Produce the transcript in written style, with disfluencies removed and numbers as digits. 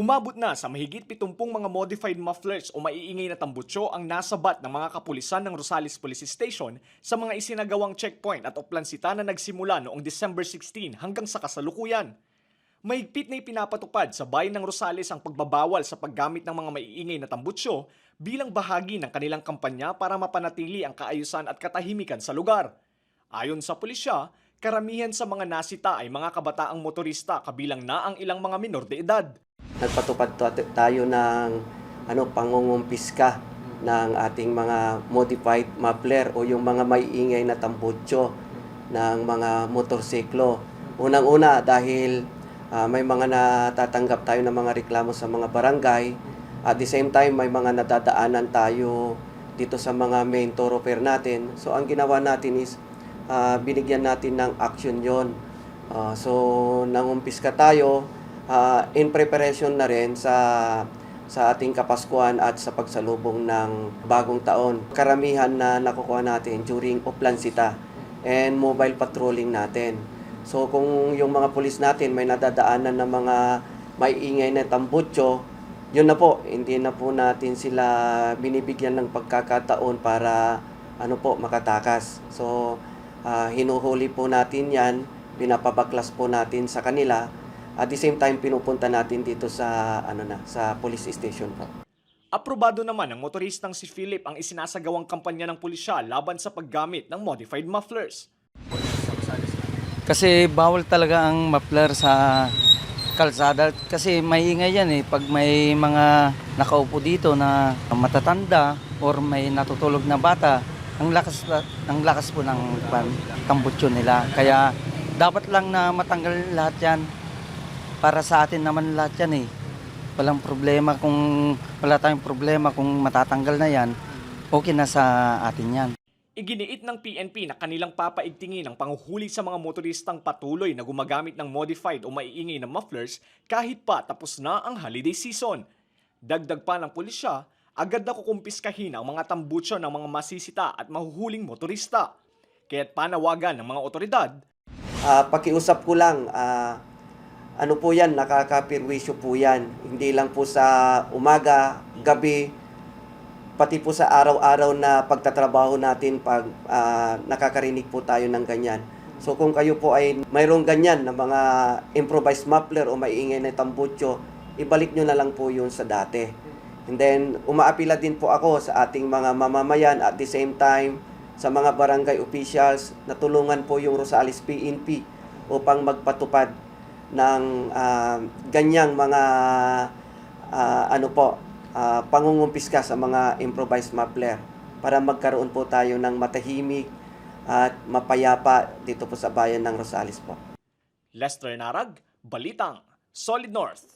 Umabot na sa mahigit 70 mga modified mufflers o maiingay na tambutso ang nasabat ng mga kapulisan ng Rosales Police Station sa mga isinagawang checkpoint at oplansita na nagsimula noong December 16 hanggang sa kasalukuyan. Mahigpit na ipinapatupad sa bayan ng Rosales ang pagbabawal sa paggamit ng mga maiingay na tambutso bilang bahagi ng kanilang kampanya para mapanatili ang kaayusan at katahimikan sa lugar. Ayon sa pulisya, karamihan sa mga nasita ay mga kabataang motorista kabilang na ang ilang mga minor de edad. Nagpatupad tayo ng pangungumpiska ng ating mga modified muffler o yung mga maiingay na tambutso ng mga motorsiklo. Unang-una dahil may mga natatanggap tayo ng mga reklamo sa mga barangay. At the same time, may mga nadadaanan tayo dito sa mga main thoroughfare natin. So ang ginawa natin is binigyan natin ng action yon. So nangumpiska tayo in preparation na rin sa ating Kapaskuhan at sa pagsalubong ng bagong taon. Karamihan na nakukuha natin during oplansita and mobile patrolling natin. So kung yung mga pulis natin may nadadaanan ng mga maiingay na tambutso, yun na po, hindi na po natin sila binibigyan ng pagkakataon para makatakas. So hinuhuli po natin yan, pinapabaklas po natin sa kanila. At the same time, pinupunta natin dito sa sa police station po. Aprobado naman ng motoristang si Philip ang isinasagawang kampanya ng pulisya laban sa paggamit ng modified mufflers. Kasi bawal talaga ang muffler sa kalsada kasi maingay yan pag may mga nakaupo dito na matatanda or may natutulog na bata, ang lakas po ng tambutso nila. Kaya dapat lang na matanggal lahat yan. Para sa atin naman lahat yan Walang problema wala tayong problema kung matatanggal na yan, okay na sa atin yan. Iginiit ng PNP na kanilang papaigtingin ang panguhuli sa mga motoristang patuloy na gumagamit ng modified o maiingay na mufflers kahit pa tapos na ang holiday season. Dagdag pa ng pulisya, agad na kukumpiskahin ang mga tambutso ng mga masisita at mahuhuling motorista. Kaya't panawagan ng mga otoridad. Pakiusap ko lang, po yan, nakakapirwisyo po yan. Hindi lang po sa umaga, gabi, pati po sa araw-araw na pagtatrabaho natin pag nakakarinig po tayo ng ganyan. So kung kayo po ay mayroong ganyan na mga improvised muffler o maiingay na tambutso, ibalik nyo na lang po yun sa dati. And then, umaapila din po ako sa ating mga mamamayan at the same time sa mga barangay officials na tulungan po yung Rosales PNP upang magpatupad ng ganyang mga pangungumpiska sa mga improvised muffler para magkaroon po tayo ng matahimik at mapayapa dito po sa bayan ng Rosales po. Lester Narag, Balitang, Solid North.